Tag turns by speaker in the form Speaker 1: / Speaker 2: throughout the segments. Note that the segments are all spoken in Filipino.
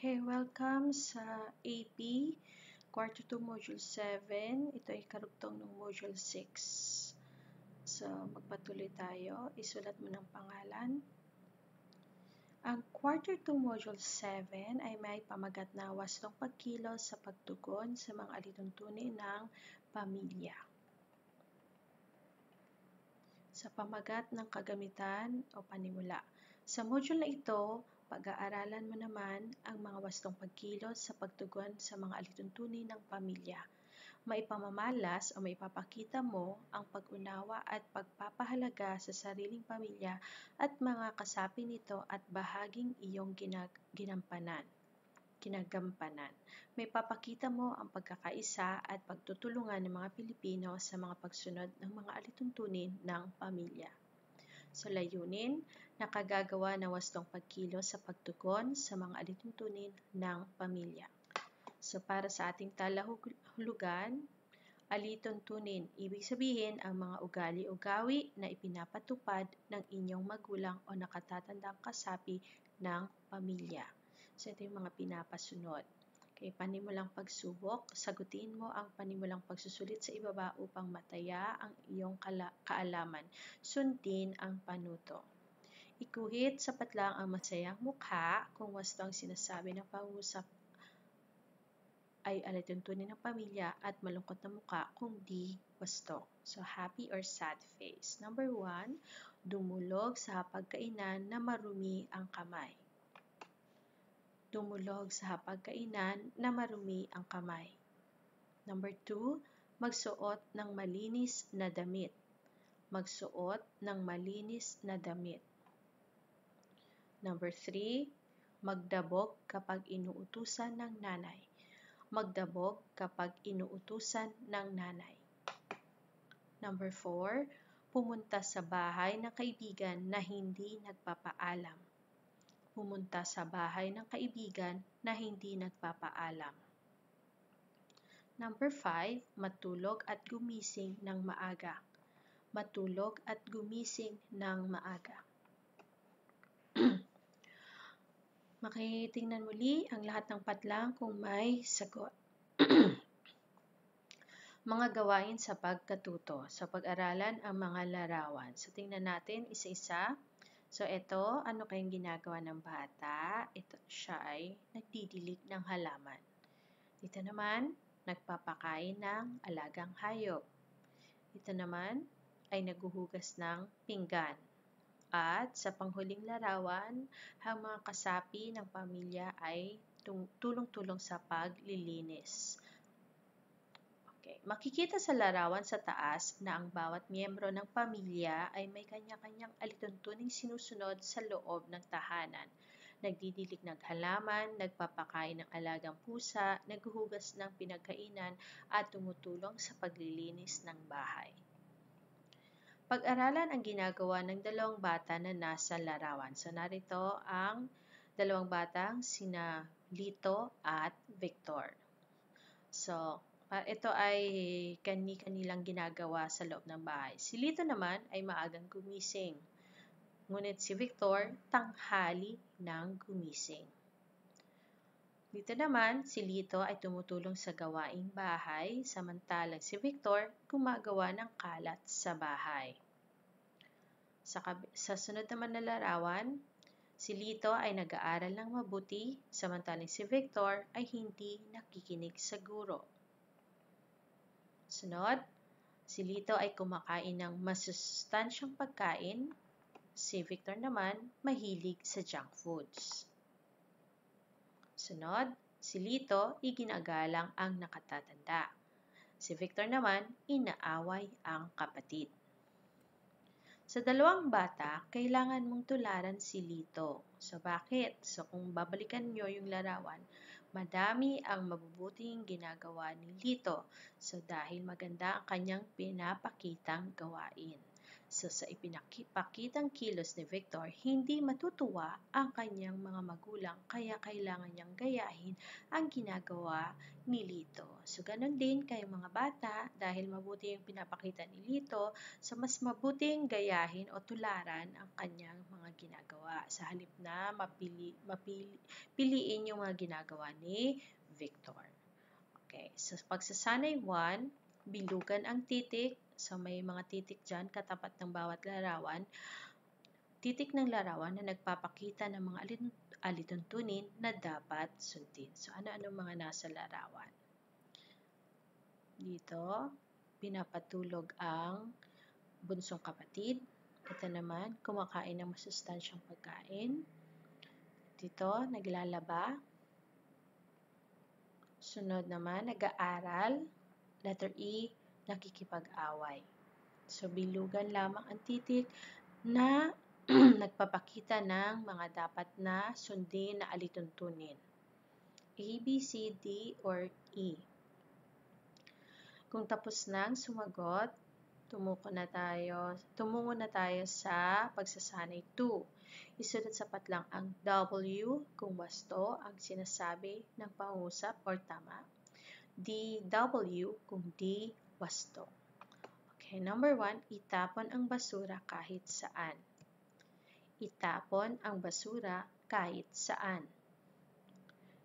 Speaker 1: Okay, welcome sa AP Quarter 2 Module 7. Ito ay karugtong ng Module 6. So, magpatuloy tayo. Isulat mo ng pangalan. Ang Quarter 2 Module 7 ay may pamagat na wastong pagkilos sa pagtugon sa mga alituntunin ng pamilya. Sa pamagat ng kagamitan o panimula. Sa module na ito, pag-aaralan mo naman ang mga wastong pagkilos sa pagtugon sa mga alituntunin ng pamilya. Maipamamalas o maipapakita mo ang pag-unawa at pagpapahalaga sa sariling pamilya at mga kasapi nito at bahaging iyong ginagampanan. May papakita mo ang pagkakaisa at pagtutulungan ng mga Pilipino sa mga pagsunod ng mga alituntunin ng pamilya. Sa layunin, nakagagawa ng wastong pagkilos sa pagtugon sa mga alituntunin ng pamilya. So para sa ating talahulugan, alituntunin, ibig sabihin ang mga ugali-ugawi na ipinapatupad ng inyong magulang o nakatatandang kasapi ng pamilya. So ito yung mga pinapasunod. Okay, panimulang pagsubok, sagutin mo ang panimulang pagsusulit sa ibaba upang mataya ang iyong kaalaman. Sundin ang panuto. Ikuhit sapat lang ang masayang mukha kung wastong sinasabi ng pangusap ay alituntunin ng pamilya at malungkot na mukha kung di wasto. So, happy or sad face. Number 1, dumulog sa hapagkainan na marumi ang kamay. Dumulog sa hapagkainan na marumi ang kamay. Number 2, magsuot ng malinis na damit. Magsuot ng malinis na damit. Number 3, magdabog kapag inuutusan ng nanay. Magdabog kapag inuutusan ng nanay. Number 4, pumunta sa bahay ng kaibigan na hindi nagpapaalam. Pumunta sa bahay ng kaibigan na hindi nagpapaalam. Number 5, matulog at gumising ng maaga. Matulog at gumising ng maaga. Makitingnan muli ang lahat ng patlang kung may sagot. Mga gawain sa pagkatuto. Sa pag-aralan ang mga larawan. So, tingnan natin isa-isa. So, ito, ano kayang ginagawa ng bata? Ito, siya ay nagdidilig ng halaman. Dito naman, nagpapakain ng alagang hayop. Dito naman, ay naguhugas ng pinggan. At sa panghuling larawan, ang mga kasapi ng pamilya ay tulong-tulong sa paglilinis. Okay. Makikita sa larawan sa taas na ang bawat miyembro ng pamilya ay may kanya-kanyang alituntuning sinusunod sa loob ng tahanan. Nagdidilig ng halaman, nagpapakain ng alagang pusa, naghuhugas ng pinagkainan at tumutulong sa paglilinis ng bahay. Pag-aralan ang ginagawa ng dalawang bata na nasa larawan. So, narito ang dalawang batang sina Lito at Victor. So, ito ay kani-kanilang ginagawa sa loob ng bahay. Si Lito naman ay maagang gumising. Ngunit si Victor, tanghali nang gumising. Dito naman, si Lito ay tumutulong sa gawaing bahay, samantalang si Victor gumagawa ng kalat sa bahay. Sa sunod naman na larawan, si Lito ay nag-aaral ng mabuti, samantalang si Victor ay hindi nakikinig sa guro. Sunod, si Lito ay kumakain ng masustansyang pagkain, si Victor naman mahilig sa junk foods. Sunod, si Lito iginagalang ang nakatatanda. Si Victor naman inaaway ang kapatid. Sa dalawang bata, kailangan mong tularan si Lito. So bakit? So kung babalikan nyo yung larawan, madami ang mabubuting ginagawa ni Lito. So dahil maganda ang kanyang pinapakitang gawain. So sa ipinakitang kilos ni Victor, hindi matutuwa ang kanyang mga magulang kaya kailangan niyang gayahin ang ginagawa ni Lito. So ganun din kayong mga bata, dahil mabuti yung pinapakita ni Lito, so mas mabuting gayahin o tularan ang kanyang mga ginagawa sa halip na piliin yung mga ginagawa ni Victor. Okay, so pagsasanay 1, bilugan ang titik. So may mga titik dyan katapat ng bawat larawan. Titik ng larawan na nagpapakita ng mga alituntunin na dapat sundin. So ano-ano mga nasa larawan? Dito, pinapatulog ang bunsong kapatid. Ito naman, kumakain ng masustansyang pagkain. Dito, naglalaba. Sunod naman, nag-aaral. Letter E, nakikipag-away. So, bilugan lamang ang titik na nagpapakita ng mga dapat na sundin na alituntunin. A, B, C, D, or E. Kung tapos nang sumagot, tumungo na tayo sa pagsasanay 2. Isunod sapat lang ang W kung wasto ang sinasabi ng pangusap or tama. DW kung di wasto. Okay, number 1, itapon ang basura kahit saan. Itapon ang basura kahit saan.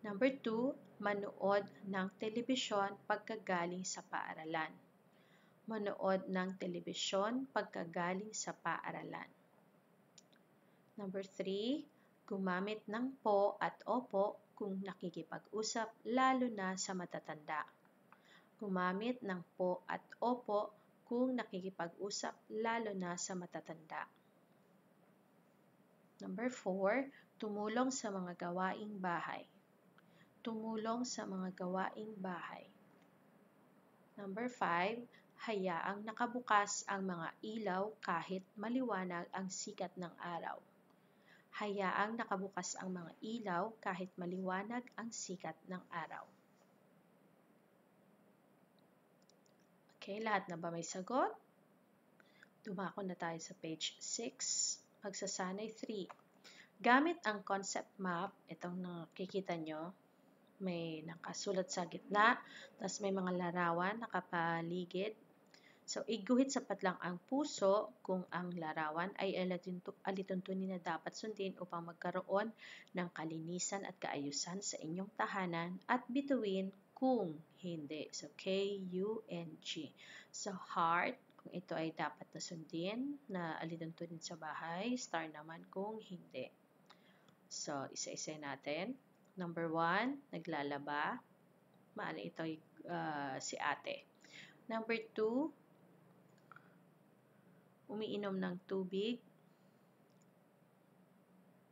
Speaker 1: Number 2, manood ng telebisyon pagkagaling sa paaralan. Manood ng telebisyon pagkagaling sa paaralan. Number 3, gumamit ng po at opo kung nakikipag-usap lalo na sa matatanda. Gumamit ng po at opo kung nakikipag-usap lalo na sa matatanda. Number 4, tumulong sa mga gawaing bahay. Tumulong sa mga gawaing bahay. Number 5, hayaang nakabukas ang mga ilaw kahit maliwanag ang sikat ng araw. Hayaang nakabukas ang mga ilaw kahit maliwanag ang sikat ng araw. Okay, lahat na ba may sagot? Dumako na tayo sa page 6. Pagsasanay 3. Gamit ang concept map, itong nakikita nyo, may nakasulat sa gitna, tapos may mga larawan nakapaligid. So, iguhit sapat lang ang puso kung ang larawan ay alituntunin na dapat sundin upang magkaroon ng kalinisan at kaayusan sa inyong tahanan, at bituin kung hindi. So, K-U-N-G. So, heart, kung ito ay dapat na sundin, na alituntunin sa bahay. Star naman kung hindi. So, isa-isa natin. Number 1, naglalaba. Maali ito si ate. Number 2, umiinom ng tubig.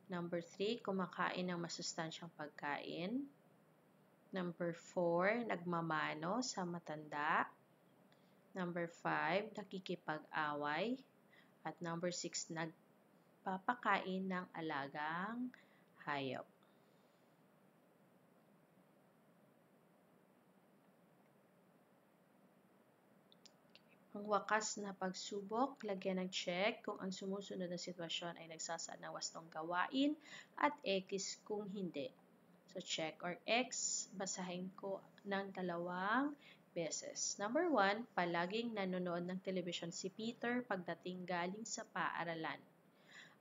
Speaker 1: Number 3, kumakain ng masustansyang pagkain. Number 4, nagmamano sa matanda. Number 5, nakikipag-away. At number 6, nagpapakain ng alagang hayop. Ang wakas na pagsubok, lagyan ng check kung ang sumusunod na sitwasyon ay nagsasaad ng wastong gawain at X kung hindi. So, check or X, basahin ko ng 2 beses. Number 1, palaging nanonood ng telebisyon si Peter pagdating galing sa paaralan.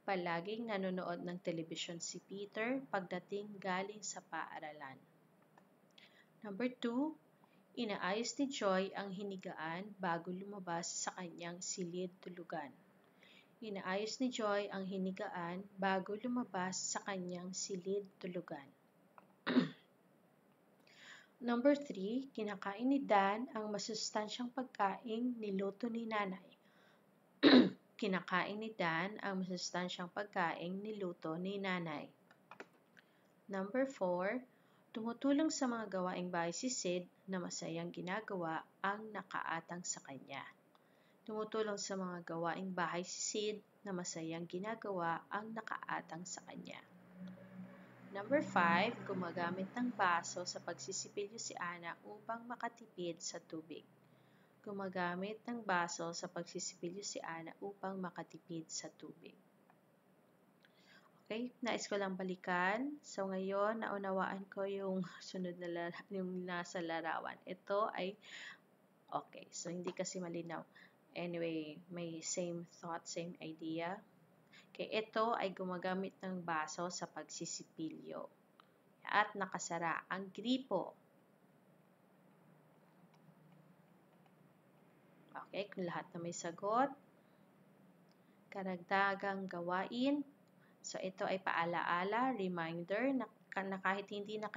Speaker 1: Palaging nanonood ng telebisyon si Peter pagdating galing sa paaralan. Number 2, inaayos ni Joy ang hinigaan bago lumabas sa kanyang silid tulugan. Inaayos ni Joy ang hinigaan bago lumabas sa kanyang silid tulugan. Number 3, kinakain ni Dan ang masustansyang pagkaing niluto ni nanay. Kinakain ni Dan ang masustansyang pagkaing niluto ni nanay. Number 4, tumutulong sa mga gawaing bahay si Sid na masayang ginagawa ang nakaatang sa kanya. Tumutulong sa mga gawaing bahay si Sid na masayang ginagawa ang nakaatang sa kanya. Number 5, gumagamit ng baso sa pagsisipilyo si Ana upang makatipid sa tubig. gumagamit ng baso sa pagsisipilyo si Ana upang makatipid sa tubig. Okay, nais ko lang balikan. So ngayon, naunawaan ko yung sunod na yung nasa larawan. Ito ay okay, so hindi kasi malinaw. Anyway, may same thought, same idea. Okay, ito ay gumagamit ng baso sa pagsisipilyo. At nakasara ang gripo. Okay, kung lahat na may sagot. Karagdagang gawain. So, ito ay paalaala, reminder, na kahit hindi na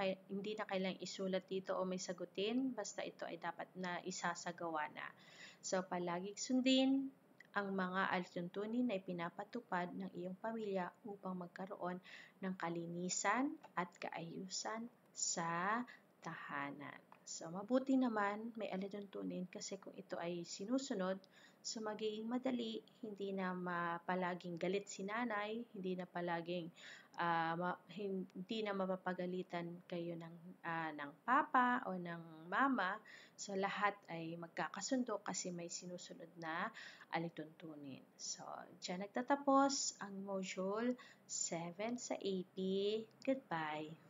Speaker 1: kailangang isulat dito o may sagutin, basta ito ay dapat na isasagawa na. So, palaging sundin ang mga alituntunin na ipinapatupad ng iyong pamilya upang magkaroon ng kalinisan at kaayusan sa tahanan. So, mabuti naman may alituntunin kasi kung ito ay sinusunod, so magiging madali, hindi na palaging galit si nanay, hindi na palaging hindi na mapapagalitan kayo ng papa o ng mama. So lahat ay magkakasundo kasi may sinusunod na alituntunin. So diyan nagtatapos ang module 7 sa AP. Goodbye.